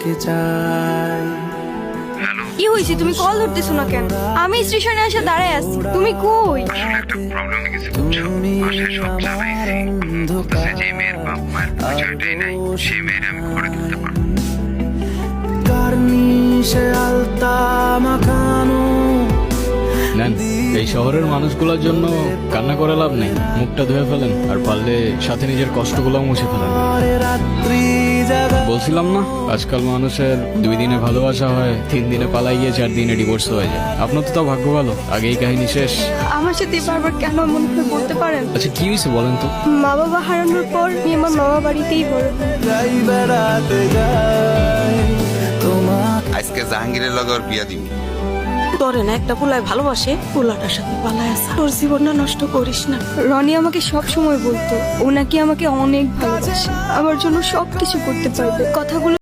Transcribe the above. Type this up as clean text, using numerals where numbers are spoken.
কি হয়েছে? তুমি কল ধরতেছো না কেন? আমি স্টেশনে এসে দাঁড়ায় আছি, তুমি কই? আসলে একটা প্রবলেম হয়ে গেছে বুঝছো, বাসায় সব জানাইছি, বলতেছে যে মেয়ের বাপ মায়ের পরিচয়টাই নাই, সেই মেয়ের আমি ঘরে তুলতে পারবো। নেন, এই শহরের মানুষগুলোর জন্য কান্না করে লাভ নেই, মুখটা ধুয়ে ফেলেন, আর পারলে সাথে নিজের কষ্টগুলো মুছে ফেলেন। বলছিলাম না, আজকাল মানুষের 2 দিনে ভালোবাসা হয়, 3 দিনে পালাই গিয়ে 4 দিনে ডিভোর্স হয়ে যায়। আপনার তো তাও ভাগ্য ভালো, আগেই কাহিনী শেষ। আমার সাথে বারবার কেন এমন করে বলতে পারেন? আচ্ছা কি হয়েছে বলেন তো? মা বাবা হারানোর পর আমি আমার মামা বাড়িতেই বড় হই। আজকে জাহাঙ্গীরের লগে ওর বিয়া দিবি। তোরে না একটা পোলায় ভালোবাসে, পোলাটার সাথে পালায় আসা, তোর জীবনটা নষ্ট করিস না। রনি আমাকে সব সময় বলতো ও নাকি আমাকে অনেক ভালোবাসে, আমার জন্য সবকিছু করতে পারবে। কথাগুলো